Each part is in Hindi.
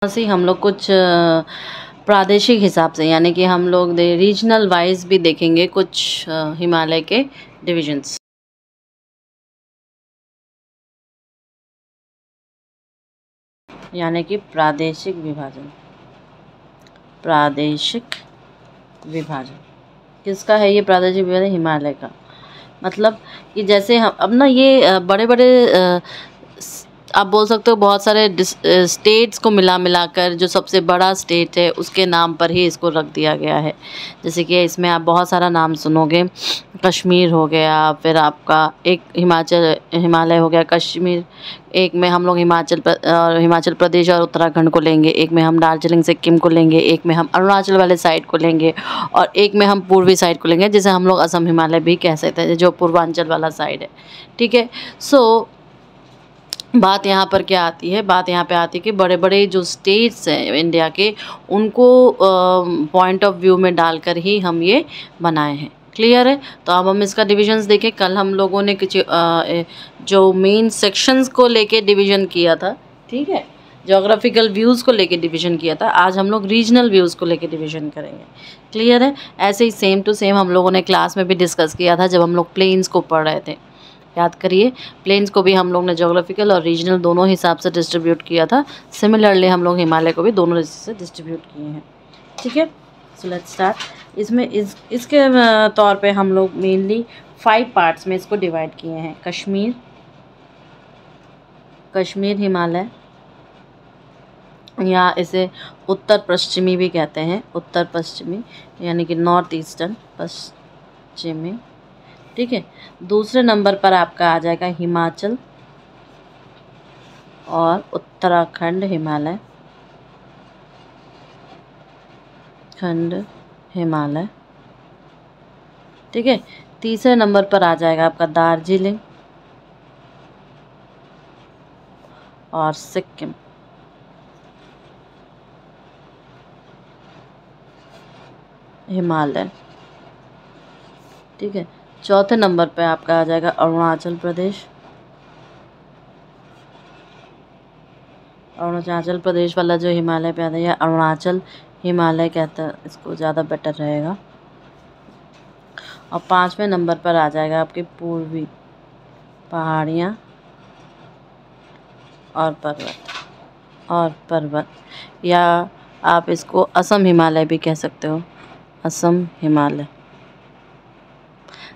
से हम लोग कुछ प्रादेशिक हिसाब से, यानी कि हम लोग रीजनल वाइज भी देखेंगे कुछ हिमालय के डिविजन्स। यानी कि प्रादेशिक विभाजन। प्रादेशिक विभाजन किसका है? ये प्रादेशिक विभाजन हिमालय का। मतलब कि जैसे हम अब ना ये बड़े बड़े आप बोल सकते हो बहुत सारे स्टेट्स को मिला मिलाकर जो सबसे बड़ा स्टेट है उसके नाम पर ही इसको रख दिया गया है। जैसे कि इसमें आप बहुत सारा नाम सुनोगे, कश्मीर हो गया, फिर आपका एक हिमालय हो गया कश्मीर, एक में हम लोग हिमाचल प्रदेश और उत्तराखंड को लेंगे, एक में हम दार्जिलिंग सिक्किम को लेंगे, एक में हम अरुणाचल वाले साइड को लेंगे और एक में हम पूर्वी साइड को लेंगे, जिसे हम लोग असम हिमालय भी कह सकते हैं, जो पूर्वांचल वाला साइड है। ठीक है। सो बात यहाँ पर क्या आती है? बात यहाँ पे आती है कि बड़े बड़े जो स्टेट्स हैं इंडिया के, उनको पॉइंट ऑफ व्यू में डालकर ही हम ये बनाए हैं। क्लियर है? तो अब हम इसका डिविजन्स देखें। कल हम लोगों ने कुछ जो मेन सेक्शंस को लेके डिवीजन किया था, ठीक है, जोग्राफिकल व्यूज़ को लेके डिवीजन किया था। आज हम लोग रीजनल व्यूज़ को लेके डिवीजन करेंगे। क्लियर है? ऐसे ही सेम टू सेम हम लोगों ने क्लास में भी डिस्कस किया था जब हम लोग प्लेन्स को पढ़ रहे थे। याद करिए, प्लेन्स को भी हम लोग ने जोग्राफिकल और रीजनल दोनों हिसाब से डिस्ट्रीब्यूट किया था। सिमिलरली हम लोग हिमालय को भी दोनों से डिस्ट्रीब्यूट किए हैं। ठीक है। So let's start. इसमें इसके तौर पे हम लोग मेनली 5 पार्ट्स में इसको डिवाइड किए हैं। कश्मीर हिमालय, या इसे उत्तर पश्चिमी भी कहते हैं, उत्तर पश्चिमी यानी कि नॉर्थ ईस्टर्न पश्चिमी। ठीक है। दूसरे नंबर पर आपका आ जाएगा हिमाचल और उत्तराखंड हिमालय, हिमालय। ठीक है। तीसरे नंबर पर आ जाएगा आपका दार्जिलिंग और सिक्किम, हिमालय। ठीक है। चौथे नंबर पे आपका आ जाएगा अरुणाचल प्रदेश। अरुणाचल प्रदेश वाला जो हिमालय पे आता है, या अरुणाचल हिमालय कहता है, इसको ज़्यादा बेटर रहेगा। और 5वें नंबर पर आ जाएगा आपकी पूर्वी पहाड़ियाँ और पर्वत, या आप इसको असम हिमालय भी कह सकते हो, असम हिमालय।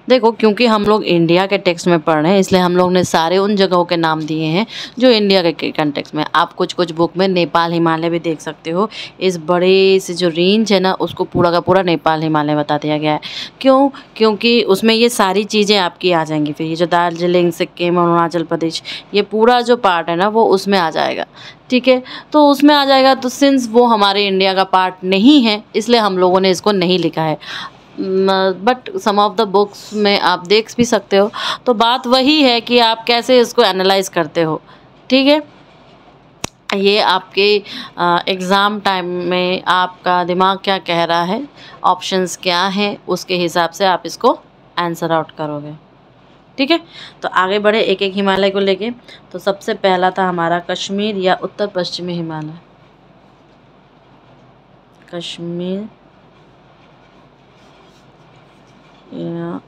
देखो, क्योंकि हम लोग इंडिया के टेक्स्ट में पढ़ रहे हैं, इसलिए हम लोग ने सारे उन जगहों के नाम दिए हैं जो इंडिया के कंटेक्स्ट में। आप कुछ बुक में नेपाल हिमालय भी देख सकते हो। इस बड़े से जो रेंज है ना, उसको पूरा का पूरा नेपाल हिमालय बता दिया गया है। क्यों? क्योंकि उसमें ये सारी चीज़ें आपकी आ जाएंगी। फिर ये जो दार्जिलिंग, सिक्किम, अरुणाचल प्रदेश, ये पूरा जो पार्ट है ना, वो उसमें आ जाएगा। ठीक है। तो उसमें आ जाएगा, तो सिंस वो हमारे इंडिया का पार्ट नहीं है, इसलिए हम लोगों ने इसको नहीं लिखा है। But some of the books में आप देख भी सकते हो। तो बात वही है कि आप कैसे इसको एनालाइज करते हो। ठीक है। ये आपके एग्ज़ाम टाइम में आपका दिमाग क्या कह रहा है, ऑप्शंस क्या हैं, उसके हिसाब से आप इसको आंसर आउट करोगे। ठीक है। तो आगे बढ़े एक एक हिमालय को लेके। तो सबसे पहला था हमारा कश्मीर या उत्तर पश्चिमी हिमालय। कश्मीर या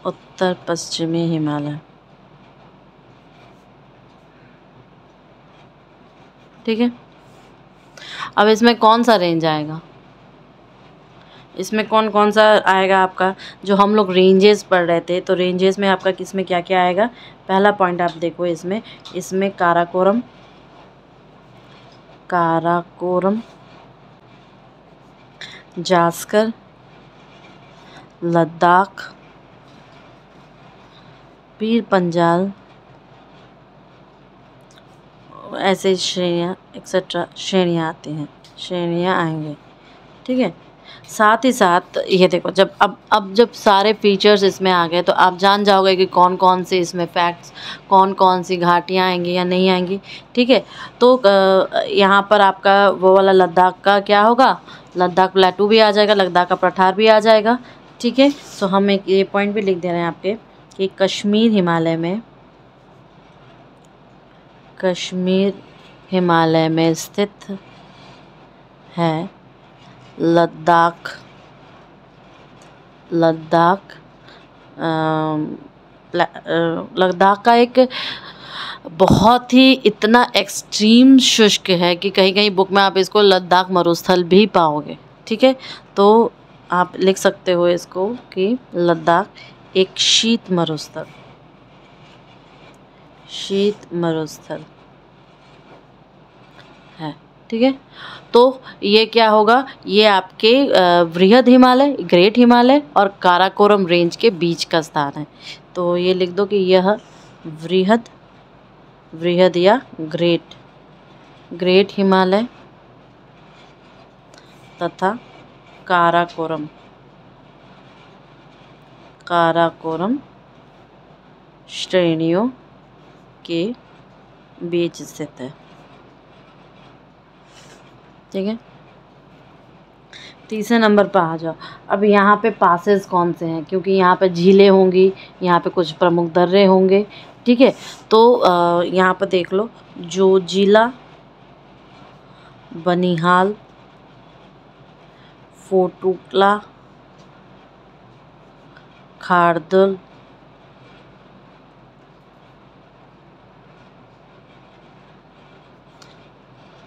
उत्तर पश्चिमी हिमालय। ठीक है। अब इसमें कौन सा रेंज आएगा? इसमें कौन कौन सा आएगा आपका? जो हम लोग रेंजेस पढ़ रहे थे, तो रेंजेस में आपका किसमें क्या क्या आएगा? पहला पॉइंट आप देखो, इसमें काराकोरम, जास्कर, लद्दाख, पीर पंजाल, ऐसे श्रेणियाँ एक्सेट्रा श्रेणियाँ आती हैं, श्रेणियाँ आएंगे। ठीक है। साथ ही साथ ये देखो, जब अब जब सारे फीचर्स इसमें आ गए, तो आप जान जाओगे कि कौन कौन से इसमें फैक्ट्स, कौन कौन सी घाटियाँ आएंगी या नहीं आएंगी। ठीक है। तो यहाँ पर आपका वो वाला लद्दाख का क्या होगा? लद्दाख प्लेटू भी आ जाएगा, लद्दाख का पठार भी आ जाएगा। ठीक है। तो हम एक ये पॉइंट भी लिख दे रहे हैं आपके कि कश्मीर हिमालय में, कश्मीर हिमालय में स्थित है। लद्दाख लद्दाख का एक बहुत ही इतना एक्सट्रीम शुष्क है कि कहीं कहीं बुक में आप इसको लद्दाख मरुस्थल भी पाओगे। ठीक है, तो आप लिख सकते हो इसको कि लद्दाख एक शीत मरुस्थल है। ठीक है, तो ये क्या होगा, ये आपके वृहद हिमालय, ग्रेट हिमालय और काराकोरम रेंज के बीच का स्थान है। तो ये लिख दो कि यह वृहद या ग्रेट हिमालय तथा काराकोरम श्रेणियों के बीच स्थित है। ठीक है, तीसरे नंबर पर आ जाओ। अब यहाँ पे पासेस कौन से हैं, क्योंकि यहाँ पे झीलें होंगी, यहाँ पे कुछ प्रमुख दर्रे होंगे। ठीक है, तो यहाँ पर देख लो, जोजिला, बनिहाल, फोटुकला, खारदल,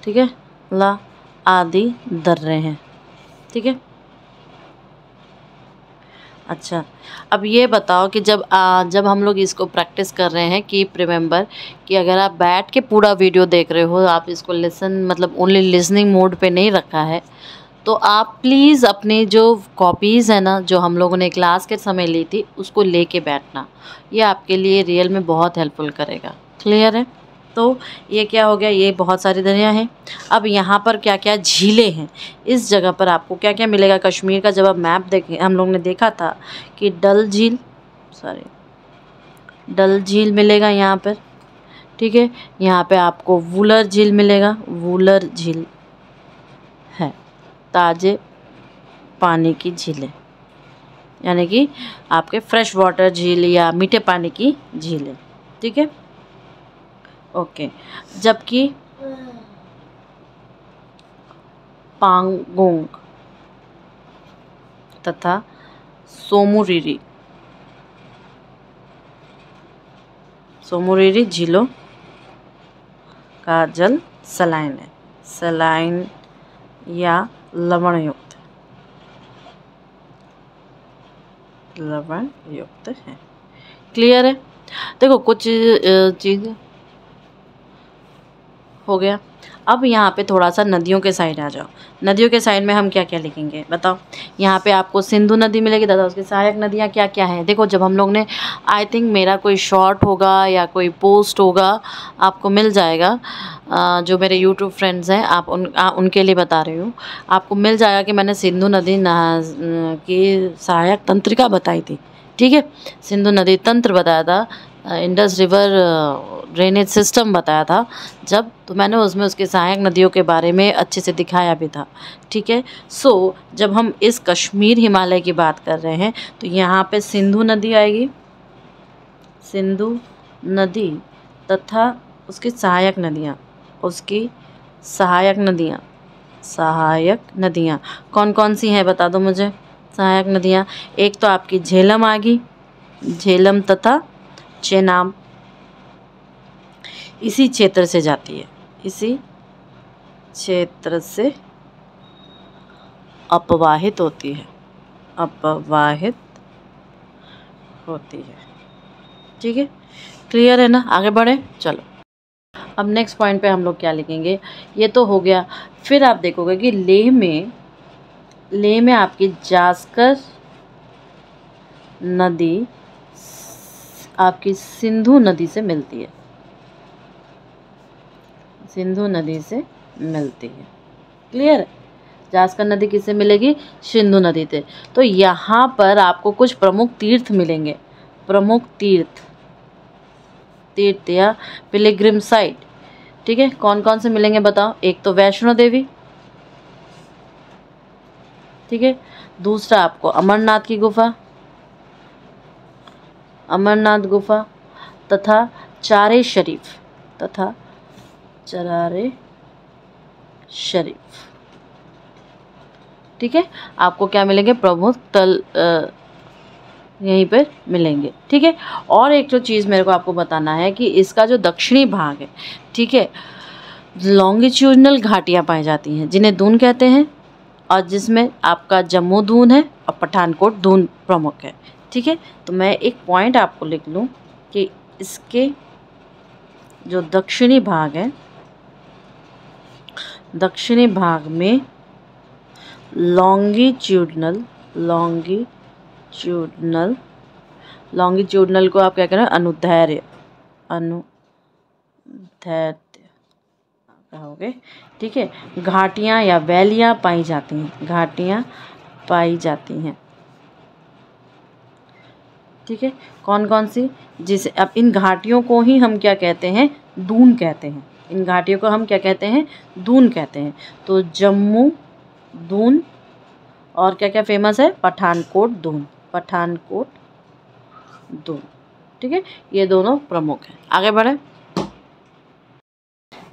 ठीक है, ला आदि दर्रे हैं। ठीक है, अच्छा, अब ये बताओ कि जब हम लोग इसको प्रैक्टिस कर रहे हैं, कीप रिमेंबर कि अगर आप बैठ के पूरा वीडियो देख रहे हो, आप इसको मतलब ओनली लिसनिंग मोड पे नहीं रखा है, तो आप प्लीज़ अपने जो कॉपीज़ है ना, जो हम लोगों ने क्लास के समय ली थी, उसको लेके बैठना। ये आपके लिए रियल में बहुत हेल्पफुल करेगा। क्लियर है? तो ये क्या हो गया, ये बहुत सारी दरिया हैं। अब यहाँ पर क्या क्या झीलें हैं, इस जगह पर आपको क्या क्या मिलेगा। कश्मीर का जब आप मैप देखें, हम लोग ने देखा था कि डल झील मिलेगा यहाँ पर। ठीक है, यहाँ पे आपको वुलर झील मिलेगा, वुलर झील है ताज़े पानी की झीलें, यानी कि आपके फ्रेश वाटर झील या मीठे पानी की झीलें। ठीक है, ओके। जबकि पांगोंग तथा सोमुरिरी झीलों का जल सलाइन है, सलाइन या लवण युक्त है। क्लियर है? देखो, कुछ चीज़ हो गया। अब यहाँ पे थोड़ा सा नदियों के साइड आ जाओ। नदियों के साइड में हम क्या क्या लिखेंगे बताओ। यहाँ पे आपको सिंधु नदी मिलेगी दादा, उसकी सहायक नदियाँ क्या क्या हैं। देखो, जब हम लोग ने, आई थिंक मेरा कोई शॉर्ट होगा या कोई पोस्ट होगा, आपको मिल जाएगा। जो मेरे यूट्यूब फ्रेंड्स हैं, उनके लिए बता रही हूँ, आपको मिल जाएगा कि मैंने सिंधु नदी की सहायक तंत्रिका बताई थी। ठीक है, सिंधु नदी तंत्र बताया था, इंडस रिवर ड्रेनेज सिस्टम बताया था जब, तो मैंने उसमें उसके सहायक नदियों के बारे में अच्छे से दिखाया भी था। ठीक है, सो जब हम इस कश्मीर हिमालय की बात कर रहे हैं, तो यहाँ पे सिंधु नदी आएगी, सिंधु नदी तथा उसकी सहायक नदियाँ कौन कौन सी हैं बता दो मुझे। सहायक नदियाँ, एक तो आपकी झेलम आ गई, झेलम तथा चेनाब इसी क्षेत्र से जाती है, इसी क्षेत्र से अपवाहित होती है। ठीक है, क्लियर है ना? आगे बढ़े, चलो। अब नेक्स्ट पॉइंट पे हम लोग क्या लिखेंगे, ये तो हो गया। फिर आप देखोगे कि लेह में आपकी जास्कर नदी आपकी सिंधु नदी से मिलती है, क्लियर है? जास्कर नदी किससे मिलेगी? सिंधु नदी से। तो यहाँ पर आपको कुछ प्रमुख तीर्थ मिलेंगे, प्रमुख तीर्थ या पिलग्रिम साइट। ठीक है, कौन कौन से मिलेंगे बताओ। एक तो वैष्णो देवी, ठीक है, दूसरा आपको अमरनाथ की गुफा, अमरनाथ गुफा तथा चारे चरारे शरीफ। ठीक है, आपको क्या मिलेंगे, प्रमुख तल यहीं पर मिलेंगे। ठीक है, और एक जो चीज़ मेरे को आपको बताना है कि इसका जो दक्षिणी भाग है, ठीक है, लॉन्गिट्यूडनल घाटियाँ पाई जाती हैं जिन्हें दून कहते हैं, और जिसमें आपका जम्मू दून है और पठानकोट दून प्रमुख है। ठीक है, तो मैं एक पॉइंट आपको लिख लूँ कि इसके जो दक्षिणी भाग है, दक्षिणी भाग में लॉन्गिट्यूडनल को आप क्या करें, अनुदैर्ध्य कहोगे। ठीक है, घाटियाँ या वैलियाँ पाई जाती हैं, घाटियाँ पाई जाती हैं। ठीक है, कौन कौन सी, जिसे अब इन घाटियों को ही हम क्या कहते हैं, दून कहते हैं। इन घाटियों को हम क्या कहते हैं, दून कहते हैं। तो जम्मू दून, और क्या क्या फेमस है, पठानकोट दून, पठानकोट दून। ठीक है, ये दोनों प्रमुख हैं। आगे बढ़े,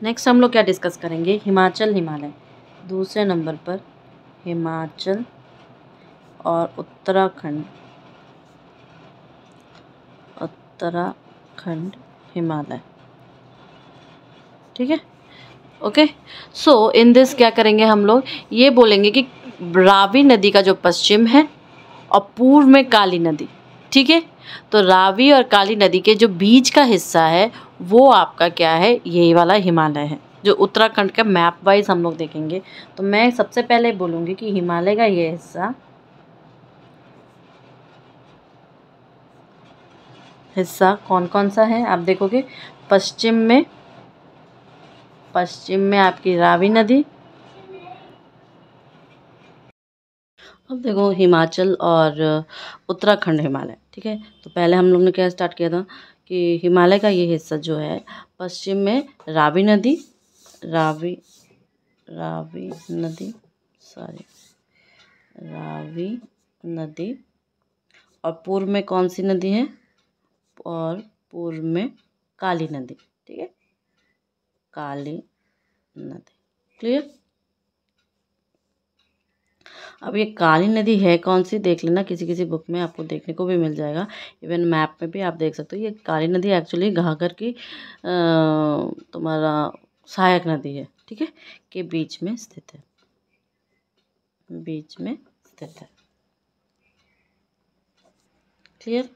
नेक्स्ट हम लोग क्या डिस्कस करेंगे, हिमाचल हिमालय। दूसरे नंबर पर हिमाचल और उत्तराखंड हिमालय। ठीक है, ओके। सो इन दिस क्या करेंगे हम लोग, ये बोलेंगे कि रावी नदी का जो पश्चिम है और पूर्व में काली नदी। ठीक है, तो रावी और काली नदी के जो बीच का हिस्सा है वो आपका क्या है, यही वाला हिमालय है। जो उत्तराखंड का मैप वाइज हम लोग देखेंगे, तो मैं सबसे पहले बोलूँगी कि हिमालय का ये हिस्सा कौन कौन सा है। आप देखोगे पश्चिम में आपकी रावी नदी। अब देखो हिमाचल और उत्तराखंड हिमालय। ठीक है, तो पहले हम लोग ने क्या स्टार्ट किया था कि हिमालय का ये हिस्सा जो है, पश्चिम में रावी नदी और पूर्व में कौन सी नदी है, और पूर्व में काली नदी। ठीक है, काली नदी, क्लियर। अब ये काली नदी है कौन सी, देख लेना, किसी किसी बुक में आपको देखने को भी मिल जाएगा, इवन मैप में भी आप देख सकते हो। ये काली नदी एक्चुअली घाघर की तुम्हारा सहायक नदी है। ठीक है, के बीच में स्थित है, क्लियर।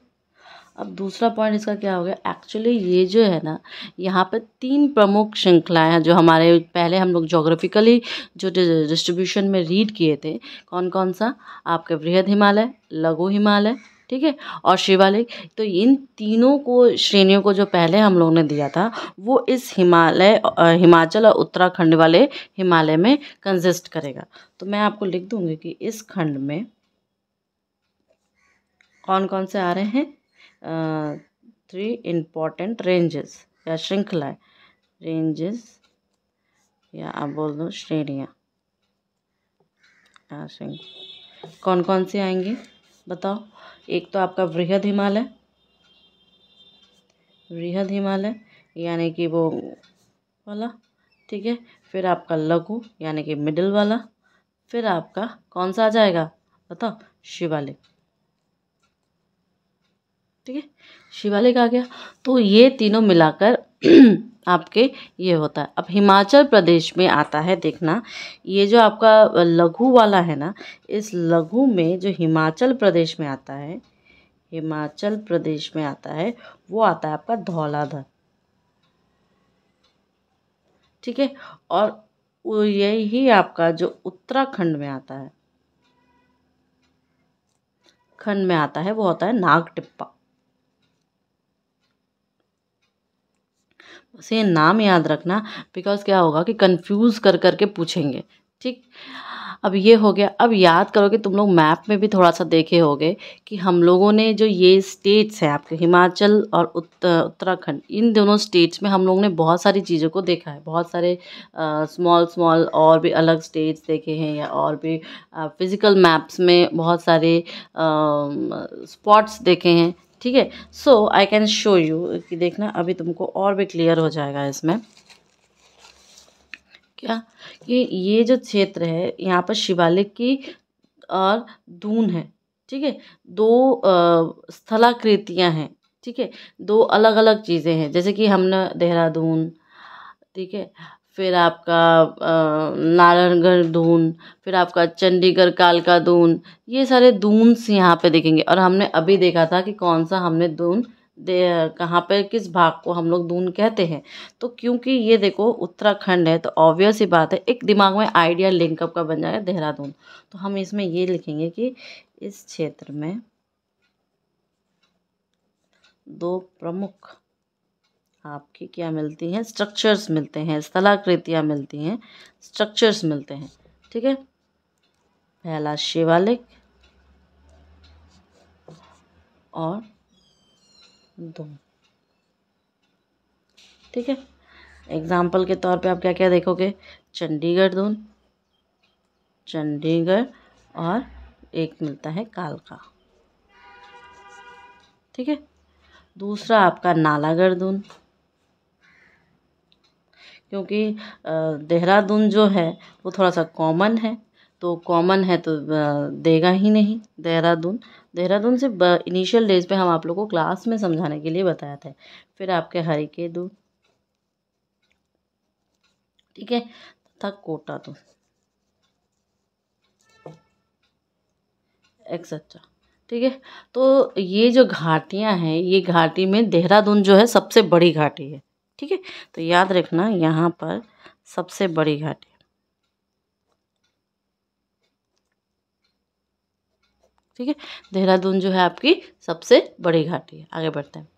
अब दूसरा पॉइंट इसका क्या हो गया, एक्चुअली ये जो है ना, यहाँ पे 3 प्रमुख श्रृंखलाएं हैं जो हमारे पहले हम लोग जोग्राफिकली जो डिस्ट्रीब्यूशन में रीड किए थे। कौन कौन सा, आपके बृहद हिमालय, लघु हिमालय, ठीक है, और शिवालिक। तो इन तीनों को श्रेणियों को जो पहले हम लोग ने दिया था वो इस हिमाचल और उत्तराखंड वाले हिमालय में कंसिस्ट करेगा। तो मैं आपको लिख दूंगी कि इस खंड में कौन कौन से आ रहे हैं, 3 इम्पॉर्टेंट रेंजेस या श्रृंखलाएं, रेंजेस या आप बोल दो श्रेणियाँ। कौन कौन से आएंगे बताओ। एक तो आपका बृहद हिमालय यानी कि वो वाला, ठीक है। फिर आपका लघु यानी कि मिडिल वाला। फिर आपका कौन सा आ जाएगा बताओ, शिवालिक। ठीक है, शिवालिक आ गया। तो ये तीनों मिलाकर आपके ये होता है। अब हिमाचल प्रदेश में आता है, देखना ये जो आपका लघु वाला है ना, इस लघु में जो हिमाचल प्रदेश में आता है, वो आता है आपका धौलाधर। ठीक है, और यही आपका जो उत्तराखंड में आता है, वो होता है नागटिप्पा। बस ये नाम याद रखना, बिकॉज क्या होगा कि कंफ्यूज कर करके पूछेंगे। ठीक, अब ये हो गया। अब याद करो कि तुम लोग मैप में भी थोड़ा सा देखे होगे कि हम लोगों ने जो ये स्टेट्स हैं आपके हिमाचल और उत्तराखंड, इन दोनों स्टेट्स में हम लोगों ने बहुत सारी चीज़ों को देखा है। बहुत सारे स्मॉल और भी अलग स्टेट्स देखे हैं, या और भी फिज़िकल मैप्स में बहुत सारे स्पॉट्स देखे हैं। ठीक है, सो आई कैन शो यू कि देखना अभी तुमको और भी क्लियर हो जाएगा इसमें। क्या कि ये जो क्षेत्र है यहाँ पर शिवालिक की और दून है, ठीक है। दो स्थलाकृतियाँ हैं, ठीक है। दो अलग अलग चीज़ें हैं, जैसे कि हमने देहरादून, ठीक है, फिर आपका नारायणगढ़ दून, फिर आपका चंडीगढ़ कालका दून, ये सारे दून्स यहाँ पे देखेंगे। और हमने अभी देखा था कि कौन सा हमने दून दे कहाँ पे किस भाग को हम लोग दून कहते हैं। तो क्योंकि ये देखो उत्तराखंड है तो ऑब्वियस ही बात है, एक दिमाग में आइडिया लिंकअप का बन जाएगा देहरादून। तो हम इसमें ये लिखेंगे कि इस क्षेत्र में दो प्रमुख आपकी क्या मिलती हैं, स्ट्रक्चर्स मिलते हैं, स्थलाकृतियाँ मिलती हैं, स्ट्रक्चर्स मिलते हैं, ठीक है। पहला शिवालिक और दून, ठीक है। एग्जाम्पल के तौर पे आप क्या क्या देखोगे, चंडीगढ़ दून, चंडीगढ़, और एक मिलता है कालका, ठीक है। दूसरा आपका नालागढ़ दून, क्योंकि देहरादून जो है वो थोड़ा सा कॉमन है, तो कॉमन है तो देगा ही नहीं देहरादून। देहरादून से इनिशियल डेज पे हम आप लोगों को क्लास में समझाने के लिए बताया था। फिर आपके हरिके दून, ठीक है, तथा कोटा दून, एक्सेट्रा, ठीक है। तो ये जो घाटियाँ हैं, ये घाटी में देहरादून जो है सबसे बड़ी घाटी है, ठीक है। तो याद रखना यहाँ पर सबसे बड़ी घाटी, ठीक है। देहरादून जो है आपकी सबसे बड़ी घाटी है। आगे बढ़ते हैं।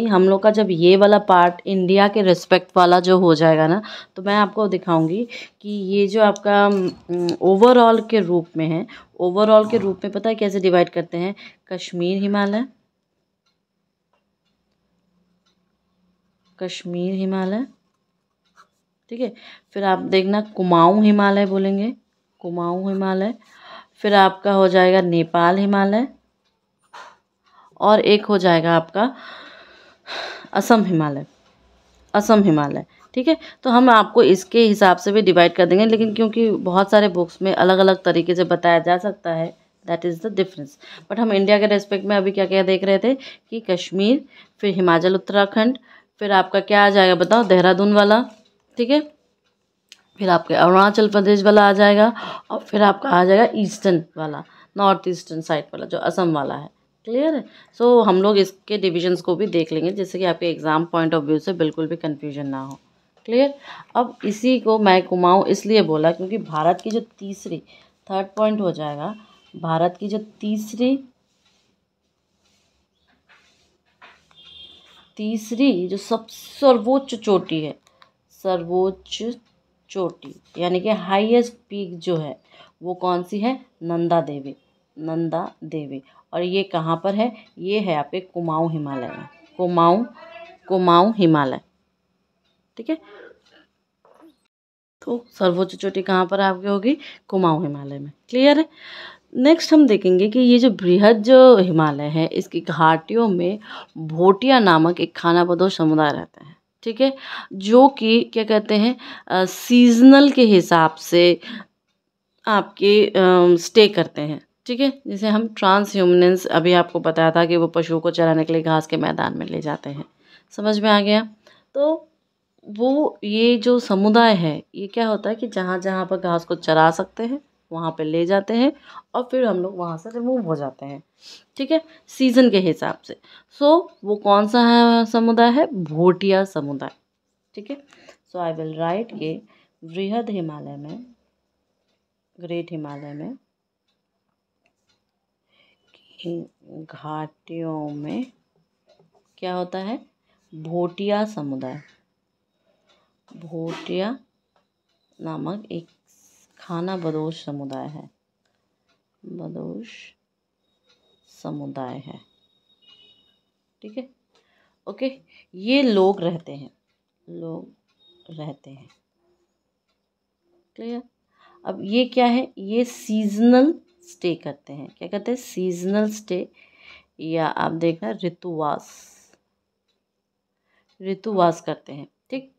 हम लोग का जब ये वाला पार्ट इंडिया के रिस्पेक्ट वाला जो हो जाएगा ना, तो मैं आपको दिखाऊंगी कि ये जो आपका ओवरऑल के रूप में है, ओवरऑल के रूप में पता है कैसे डिवाइड करते हैं, कश्मीर हिमालय, कश्मीर हिमालय, ठीक है। फिर आप देखना कुमाऊं हिमालय बोलेंगे, कुमाऊं हिमालय। फिर आपका हो जाएगा नेपाल हिमालय, और एक हो जाएगा आपका असम हिमालय, असम हिमालय, ठीक है। तो हम आपको इसके हिसाब से भी डिवाइड कर देंगे, लेकिन क्योंकि बहुत सारे बुक्स में अलग अलग तरीके से बताया जा सकता है, that is the difference. But हम इंडिया के रेस्पेक्ट में अभी क्या क्या देख रहे थे कि कश्मीर, फिर हिमाचल उत्तराखंड, फिर आपका क्या आ जाएगा बताओ, देहरादून वाला, ठीक है। फिर आपके अरुणाचल प्रदेश वाला आ जाएगा, और फिर आपका आ जाएगा ईस्टर्न वाला, नॉर्थ ईस्टर्न साइड वाला जो असम वाला है। क्लियर है। सो हम लोग इसके डिविजन्स को भी देख लेंगे, जिससे कि आपके एग्ज़ाम पॉइंट ऑफ व्यू से बिल्कुल भी कन्फ्यूजन ना हो। क्लियर। अब इसी को मैं कुमाऊँ इसलिए बोला क्योंकि भारत की जो तीसरी, थर्ड पॉइंट हो जाएगा, भारत की जो तीसरी जो सब सर्वोच्च चोटी है, सर्वोच्च चोटी यानी कि हाईएस्ट पीक जो है वो कौन सी है, नंदा देवी, नंदा देवी। और ये कहाँ पर है, ये है आपके कुमाऊं हिमालय में, कुमाऊं, कुमाऊं हिमालय, ठीक है। तो सर्वोच्च चोटी कहाँ पर आपकी होगी, कुमाऊं हिमालय में। क्लियर है। नेक्स्ट हम देखेंगे कि ये जो बृहद जो हिमालय है, इसकी घाटियों में भोटिया नामक एक खानाबदोश समुदाय रहते हैं, ठीक है। जो कि क्या कहते हैं, सीजनल के हिसाब से आपके स्टे करते हैं, ठीक है। जैसे हम ट्रांस ह्यूमनेंस अभी आपको बताया था कि वो पशुओं को चराने के लिए घास के मैदान में ले जाते हैं, समझ में आ गया। तो वो ये जो समुदाय है, ये क्या होता है कि जहाँ जहाँ पर घास को चरा सकते हैं वहाँ पे ले जाते हैं, और फिर हम लोग वहाँ से रिमूव हो जाते हैं, ठीक है, सीजन के हिसाब से। सो वो कौन सा है समुदाय है, भोटिया समुदाय, ठीक है। सो आई विल राइट के बृहद हिमालय में, ग्रेट हिमालय में घाटियों में क्या होता है, भोटिया समुदाय, भोटिया नामक एक खानाबदोश समुदाय है, बदोश समुदाय है, ठीक है। ओके, ये लोग रहते हैं, लोग रहते हैं। क्लियर। अब ये क्या है, ये सीजनल स्टे करते हैं, क्या कहते हैं, सीजनल स्टे, या आप देखना ऋतुवास, ऋतुवास करते हैं, ठीक।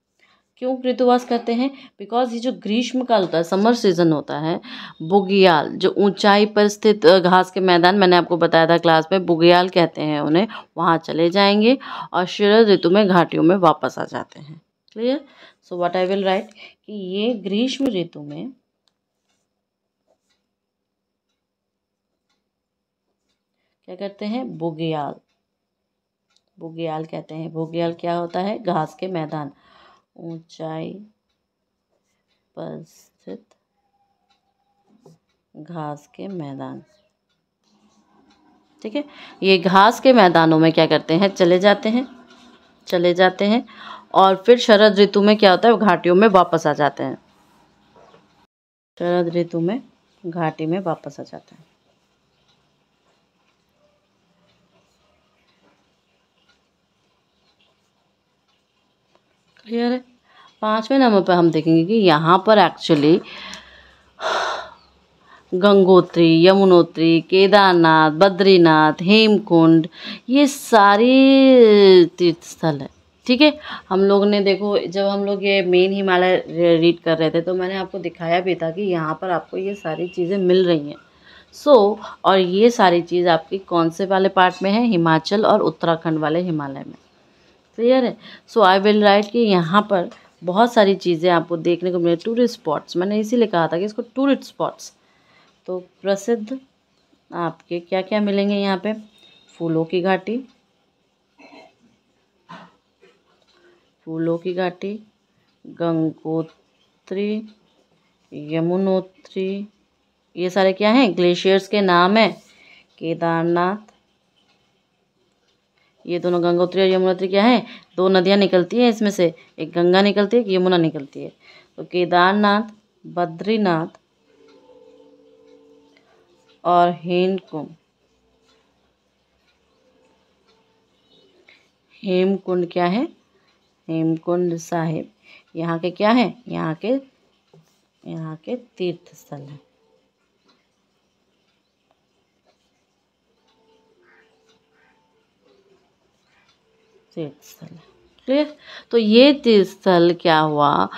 क्यों ऋतुवास कहते हैं? बिकॉज ये जो ग्रीष्म काल होता है, समर सीजन होता है, बुग्याल जो ऊंचाई पर स्थित घास के मैदान, मैंने आपको बताया था क्लास में, बुग्याल कहते हैं उन्हें, वहाँ चले जाएंगे और शरद ऋतु में घाटियों में वापस आ जाते हैं। Clear? So what I will write कि ये ग्रीष्म ऋतु में क्या करते हैं? बुग्याल, बुग्याल कहते हैं। बुग्याल क्या होता है? घास के मैदान, ऊंचाई पर स्थित घास के मैदान। ठीक है, ये घास के मैदानों में क्या करते हैं? चले जाते हैं और फिर शरद ऋतु में क्या होता है? घाटियों में वापस आ जाते हैं। शरद ऋतु में घाटी में वापस आ जाते हैं। क्लियर है? 5वें नंबर पर हम देखेंगे कि यहाँ पर एक्चुअली गंगोत्री, यमुनोत्री, केदारनाथ, बद्रीनाथ, हेमकुंड, ये सारी तीर्थ स्थल है। ठीक है, हम लोग ने देखो, जब हम लोग ये मेन हिमालय रीड कर रहे थे तो मैंने आपको दिखाया भी था कि यहाँ पर आपको ये सारी चीज़ें मिल रही हैं। और ये सारी चीज़ आपकी कौन से वाले पार्ट में है? हिमाचल और उत्तराखंड वाले हिमालय में। क्लियर है? सो आई विल राइट कि यहाँ पर बहुत सारी चीज़ें आपको देखने को मिले। टूरिस्ट स्पॉट्स, मैंने इसीलिए कहा था कि इसको टूरिस्ट स्पॉट्स, तो प्रसिद्ध आपके क्या क्या मिलेंगे यहाँ पे? फूलों की घाटी, गंगोत्री, यमुनोत्री, ये सारे क्या हैं? ग्लेशियर्स के नाम है। केदारनाथ, ये दोनों गंगोत्री और यमुनोत्री क्या है? 2 नदियाँ निकलती हैं इसमें से, एक गंगा निकलती है, एक यमुना निकलती है। तो केदारनाथ, बद्रीनाथ और हेमकुंड क्या है? हेमकुंड साहिब, यहाँ के क्या है? यहाँ के तीर्थ स्थल हैं। तीर्थ स्थल है। क्लियर? तो ये तीर्थ स्थल क्या हुआ,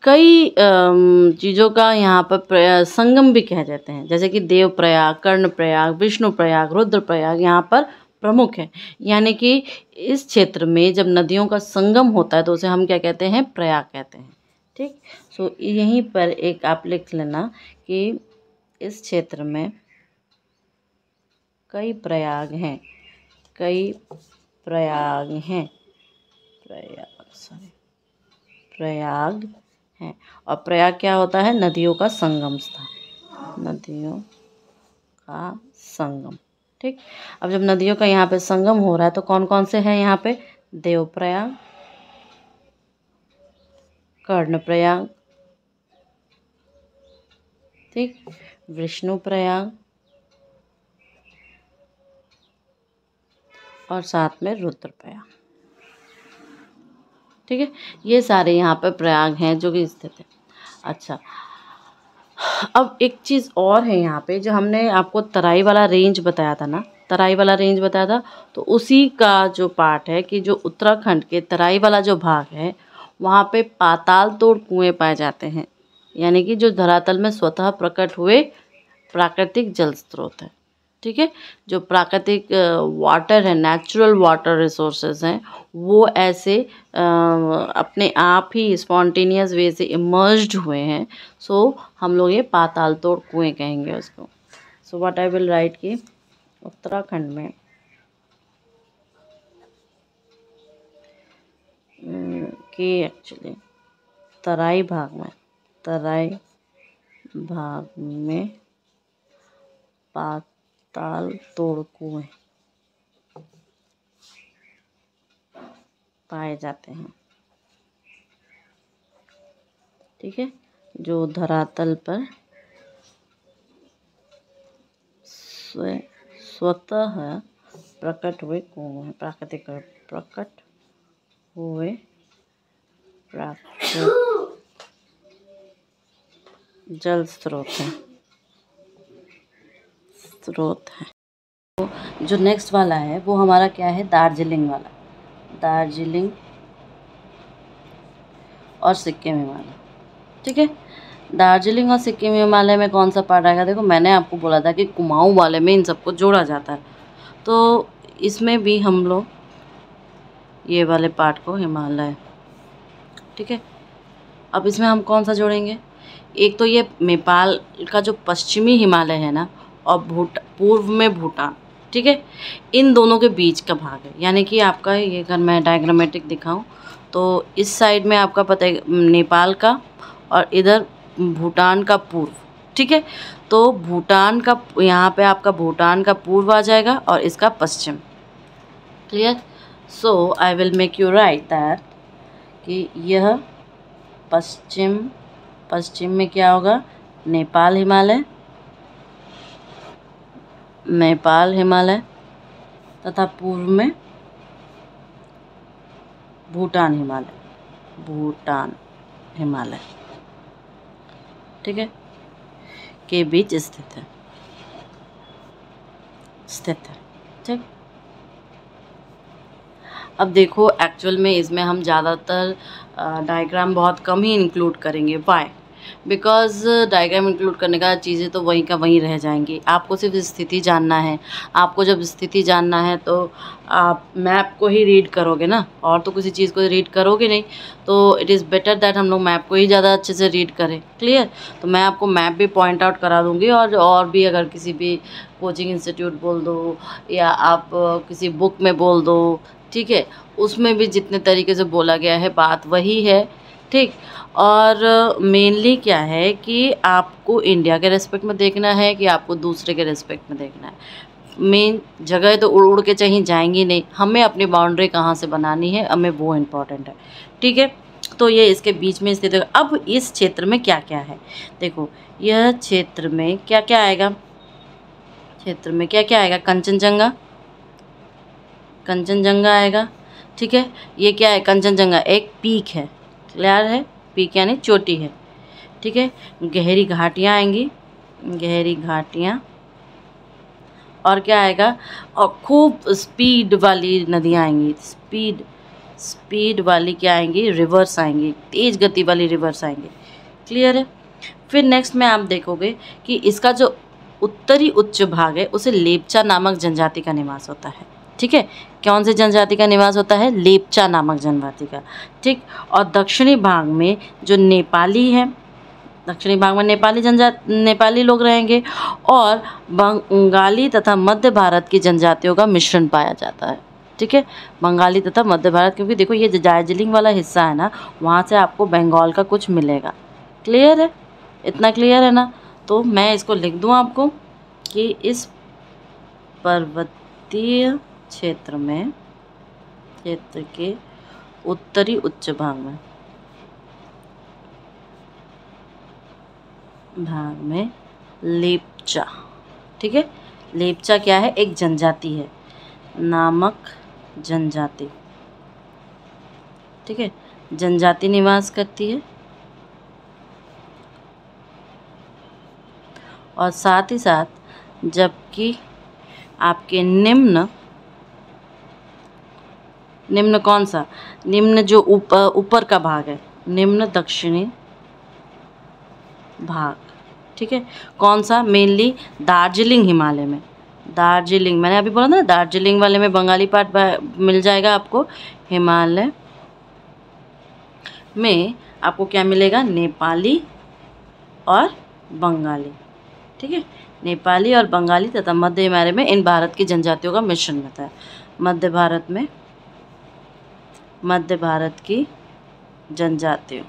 कई चीज़ों का यहाँ पर संगम भी कह जाते हैं, जैसे कि देवप्रयाग, कर्णप्रयाग, विष्णुप्रयाग, रुद्रप्रयाग यहाँ पर प्रमुख है। यानी कि इस क्षेत्र में जब नदियों का संगम होता है तो उसे हम क्या कहते हैं? प्रयाग कहते हैं। ठीक, सो यहीं पर एक आप लिख लेना कि इस क्षेत्र में कई प्रयाग हैं, प्रयाग हैं। और प्रयाग क्या होता है? नदियों का संगम स्थान, नदियों का संगम। ठीक, अब जब नदियों का यहाँ पे संगम हो रहा है तो कौन कौन से हैं यहाँ पे? देवप्रयाग, कर्णप्रयाग, ठीक, विष्णुप्रयाग और साथ में रुद्रप्रयाग। ठीक है, ये सारे यहाँ पर प्रयाग हैं जो कि स्थित है। अच्छा, अब एक चीज़ और है यहाँ पे, जो हमने आपको तराई वाला रेंज बताया था ना, तो उसी का जो पार्ट है कि जो उत्तराखंड के तराई वाला जो भाग है वहाँ पे पाताल तोड़ कुएँ पाए जाते हैं, यानी कि जो धरातल में स्वतः प्रकट हुए प्राकृतिक जल स्रोत है। ठीक है, जो प्राकृतिक वाटर है, नेचुरल वाटर रिसोर्सेज हैं, वो ऐसे अपने आप ही स्पॉन्टेनियस वे से इमर्ज्ड हुए हैं। सो हम लोग ये पाताल तोड़ कुएँ कहेंगे उसको। So what I will write कि उत्तराखंड में एक्चुअली तराई भाग में पाताल तोड़ कुएँ पाए जाते हैं। ठीक है, जो धरातल पर स्वतः प्रकट हुए कुएँ हैं, प्राकृतिक प्रकट हुए प्राकृतिक जल स्रोत हैं। तो जो नेक्स्ट वाला है वो हमारा क्या है? दार्जिलिंग वाला। दार्जिलिंग और सिक्किम हिमालय। ठीक है, दार्जिलिंग और सिक्किम हिमालय में कौन सा पार्ट आएगा? देखो मैंने आपको बोला था कि कुमाऊं वाले में इन सबको जोड़ा जाता है, तो इसमें भी हम लोग ये वाले पार्ट को हिमालय। ठीक है, अब इसमें हम कौन सा जोड़ेंगे? एक तो ये नेपाल का जो पश्चिमी हिमालय है ना, और पूर्व में भूटान। ठीक है, इन दोनों के बीच का भाग है, यानी कि आपका ये अगर मैं डायग्रामेटिक दिखाऊं तो इस साइड में आपका पता है नेपाल का, और इधर भूटान का पूर्व। ठीक है, तो भूटान का यहाँ पे आपका भूटान का पूर्व आ जाएगा और इसका पश्चिम। Clear? So I will make you write that कि यह पश्चिम में क्या होगा? नेपाल हिमालय तथा पूर्व में भूटान हिमालय। ठीक है, के बीच स्थित है। ठीक, अब देखो एक्चुअल में इसमें हम ज़्यादातर डायग्राम बहुत कम ही इंक्लूड करेंगे। वाई? बिकॉज़ डायग्राम इंक्लूड करने का चीज़ें तो वहीं का वहीं रह जाएंगी। आपको सिर्फ स्थिति जानना है। आपको जब स्थिति जानना है तो आप मैप को ही रीड करोगे ना, और तो किसी चीज़ को रीड करोगे नहीं। तो इट इज़ बेटर दैट हम लोग मैप को ही ज़्यादा अच्छे से रीड करें। क्लियर? तो मैं आपको मैप भी पॉइंट आउट करा दूँगी, और भी अगर किसी भी कोचिंग इंस्टीट्यूट बोल दो या आप किसी बुक में बोल दो, ठीक है, उसमें भी जितने तरीके से बोला गया है बात वही है। ठीक, और मेनली क्या है कि आपको इंडिया के रेस्पेक्ट में देखना है कि आपको दूसरे के रेस्पेक्ट में देखना है। मेन जगह तो उड़ उड़ के कहीं जाएंगी नहीं, हमें अपनी बाउंड्री कहाँ से बनानी है, हमें वो इम्पोर्टेंट है। ठीक है, तो ये इसके बीच में स्थित है। अब इस क्षेत्र में क्या क्या है? देखो, यह क्षेत्र में क्या क्या आएगा? क्षेत्र में क्या क्या आएगा? कंचनजंगा आएगा। ठीक है, ये क्या है? कंचनजंगा एक पीक है। क्लियर है? पीक यानी चोटी है। ठीक है, गहरी घाटियाँ आएंगी, गहरी घाटियाँ, और क्या आएगा? और खूब स्पीड वाली नदियाँ आएंगी। स्पीड वाली क्या आएंगी? रिवर्स आएंगी, तेज गति वाली रिवर्स आएंगी। क्लियर है? फिर नेक्स्ट में आप देखोगे कि इसका जो उत्तरी उच्च भाग है उसे लेप्चा नामक जनजाति का निवास होता है। ठीक है, कौन सी जनजाति का निवास होता है? लेप्चा नामक जनजाति का। ठीक, और दक्षिणी भाग में जो नेपाली है, दक्षिणी भाग में नेपाली लोग रहेंगे, और बंगाली तथा मध्य भारत की जनजातियों का मिश्रण पाया जाता है। ठीक है, बंगाली तथा मध्य भारत, क्योंकि देखो ये दार्जिलिंग वाला हिस्सा है ना, वहाँ से आपको बंगाल का कुछ मिलेगा। क्लियर है? इतना क्लियर है ना? तो मैं इसको लिख दूँ आपको कि इस पर्वतीय क्षेत्र के उत्तरी उच्च भाग में लेप्चा। ठीक है, लेप्चा क्या है? एक जनजाति है, नामक जनजाति। ठीक है, जनजाति निवास करती है, और साथ ही साथ जबकि आपके निम्न कौन सा? निम्न जो ऊपर का भाग है, निम्न दक्षिणी भाग। ठीक है, कौन सा? मेनली दार्जिलिंग हिमालय में। दार्जिलिंग मैंने अभी बोला ना, दार्जिलिंग वाले में बंगाली पार्ट मिल जाएगा आपको। हिमालय में आपको क्या मिलेगा? नेपाली और बंगाली। ठीक है, नेपाली और बंगाली तथा मध्य हिमालय में इन भारत की जनजातियों का मिश्रण होता है। मध्य भारत की जनजातियों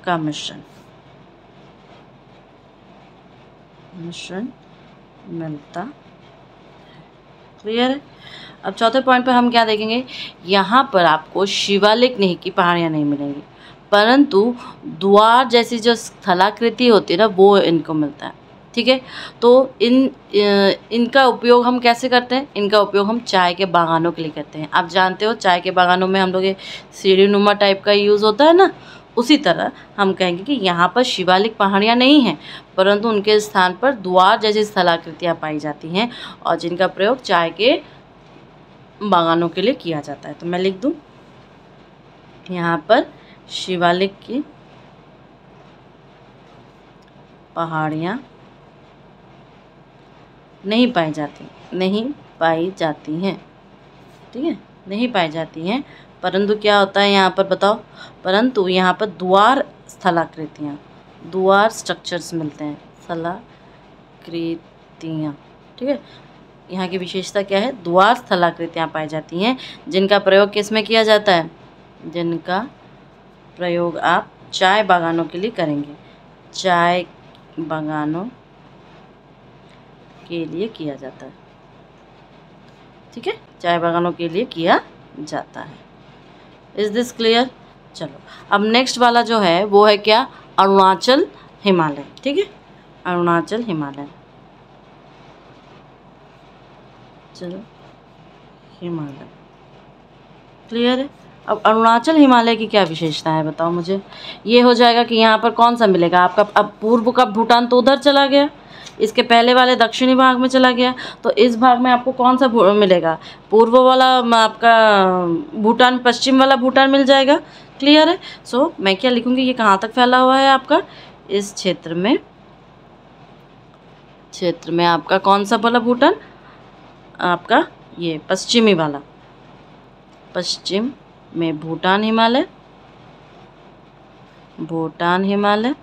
का मिश्रण मिलता है। क्लियर है? अब चौथे पॉइंट पर हम क्या देखेंगे? यहाँ पर आपको शिवालिक नहीं की पहाड़ियाँ नहीं मिलेंगी, परंतु द्वार जैसी जो स्थलाकृति होती है ना, वो इनको मिलता है। ठीक है, तो इनका उपयोग हम कैसे करते हैं? इनका उपयोग हम चाय के बागानों के लिए करते हैं। आप जानते हो चाय के बागानों में हम लोग ये सीढ़ी नुमा टाइप का यूज़ होता है ना, उसी तरह हम कहेंगे कि यहाँ पर शिवालिक पहाड़ियाँ नहीं हैं, परंतु उनके स्थान पर द्वार जैसी स्थलाकृतियाँ पाई जाती हैं, और जिनका प्रयोग चाय के बागानों के लिए किया जाता है। तो मैं लिख दूँ यहाँ पर शिवालिक की पहाड़ियाँ नहीं पाई जाती हैं, ठीक है, नहीं पाई जाती हैं। परंतु क्या होता है यहाँ पर बताओ, परंतु यहाँ पर द्वार स्थलाकृतियाँ, द्वार स्ट्रक्चर्स मिलते हैं, स्थलाकृतियाँ, ठीक है। यहाँ की विशेषता क्या है, द्वार स्थलाकृतियाँ पाई जाती हैं, जिनका प्रयोग किस में किया जाता है, जिनका प्रयोग आप चाय बागानों के लिए करेंगे, चाय बागानों के लिए किया जाता है, ठीक है, चाय बागानों के लिए किया जाता है। Is this clear? चलो अब नेक्स्ट वाला जो है वो है क्या, अरुणाचल हिमालय, ठीक है, अरुणाचल हिमालय। चलो हिमालय क्लियर है। अब अरुणाचल हिमालय की क्या विशेषता है बताओ मुझे। ये हो जाएगा कि यहाँ पर कौन सा मिलेगा आपका, अब पूर्व का भूटान तो उधर चला गया, इसके पहले वाले दक्षिणी भाग में चला गया, तो इस भाग में आपको कौन सा मिलेगा, पूर्व वाला आपका भूटान, पश्चिम वाला भूटान मिल जाएगा। क्लियर है। सो मैं क्या लिखूँगी, ये कहाँ तक फैला हुआ है आपका, इस क्षेत्र में आपका कौन सा वाला भूटान, आपका ये पश्चिमी वाला, पश्चिम में भूटान हिमालय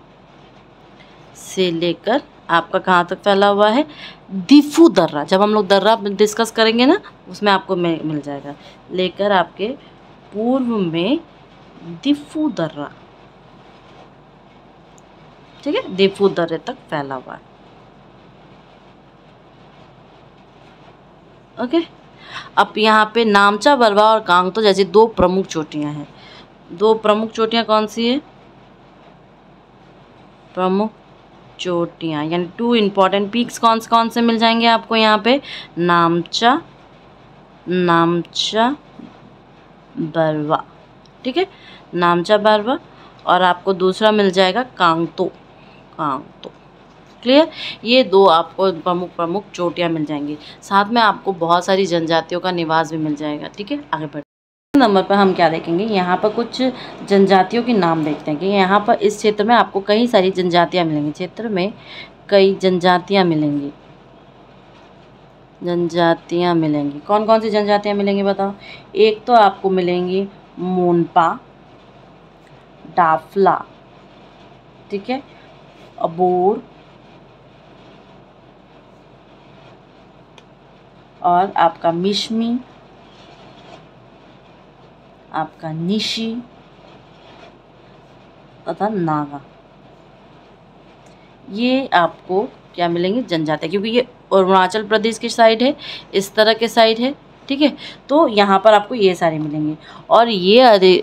से लेकर आपका कहाँ तक फैला हुआ है, दिफू दर्रा, जब हम लोग दर्रा डिस्कस करेंगे ना उसमें आपको मिल जाएगा, लेकर आपके पूर्व में दिफू दर्रा, ठीक है, दिफू दर्रे तक फैला हुआ है। ओके। अब यहाँ पे नामचा, बरवा और कांगतो जैसी दो प्रमुख चोटियाँ हैं। दो प्रमुख चोटियाँ कौन सी है, प्रमुख चोटियाँ यानी टू इम्पॉर्टेंट पीक्स कौन से मिल जाएंगे आपको यहाँ पे, नामचा बरवा, ठीक है, नामचा बरवा, और आपको दूसरा मिल जाएगा कांगतो। क्लियर। ये दो आपको प्रमुख चोटियाँ मिल जाएंगी, साथ में आपको बहुत सारी जनजातियों का निवास भी मिल जाएगा, ठीक है। आगे बढ़ते नंबर पर हम क्या देखेंगे, यहाँ पर कुछ जनजातियों के नाम देखते हैं कि यहाँ पर इस क्षेत्र में आपको कई सारी जनजातियाँ मिलेंगी, क्षेत्र में कई जनजातियाँ मिलेंगी। कौन कौन सी जनजातियाँ मिलेंगी बताओ। एक तो आपको मिलेंगी मोनपा, डाफला, ठीक है, अबोर और आपका मिशमी, आपका निशी तथा नागा। ये आपको क्या मिलेंगे, जनजातियाँ, क्योंकि ये अरुणाचल प्रदेश की साइड है, इस तरह के साइड है, ठीक है, तो यहाँ पर आपको ये सारे मिलेंगे। और ये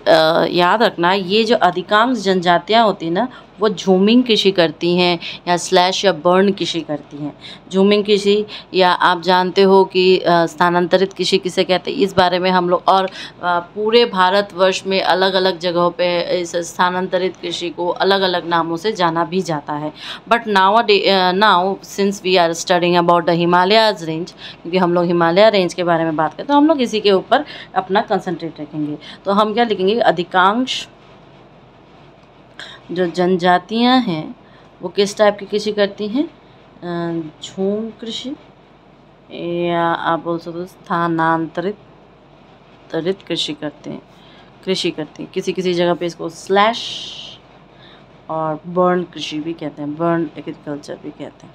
याद रखना, ये जो अधिकांश जनजातियाँ होती हैं ना वो झूमिंग कृषि करती हैं या स्लैश या बर्न कृषि करती हैं। झूमिंग कृषि या आप जानते हो कि स्थानांतरित कृषि किसे कहते हैं, इस बारे में हम लोग, और पूरे भारतवर्ष में अलग अलग जगहों पे इस स्थानांतरित कृषि को अलग अलग नामों से जाना भी जाता है। But now since we are studying about the Himalayas range, क्योंकि हम लोग हिमालय रेंज के बारे में बात करते हैं, तो हम लोग इसी के ऊपर अपना कंसंट्रेट रखेंगे। तो हम क्या लिखेंगे, अधिकांश जो जनजातियां हैं वो किस टाइप की कृषि करती हैं, झूम कृषि, या आप बोल सकते हो स्थानांतरित कृषि करते हैं, किसी जगह पे इसको स्लैश और बर्न कृषि भी कहते हैं, बर्न एग्रीकल्चर भी कहते हैं,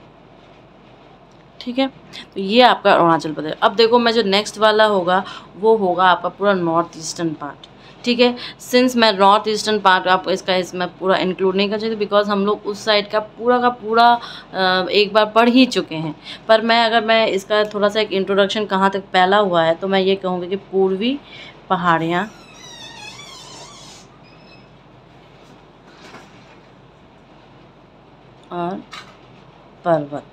ठीक है। तो ये आपका अरुणाचल प्रदेश। अब देखो मैं जो नेक्स्ट वाला होगा वो होगा आपका पूरा नॉर्थ ईस्टर्न पार्ट, ठीक है। सिंस मैं नॉर्थ ईस्टर्न पार्ट आपको इसमें पूरा इंक्लूड नहीं कर सकती, बिकॉज हम लोग उस साइड का पूरा एक बार पढ़ ही चुके हैं। पर अगर मैं इसका थोड़ा सा एक इंट्रोडक्शन कहाँ तक फैला हुआ है, तो मैं ये कहूँगी कि पूर्वी पहाड़ियाँ और पर्वत,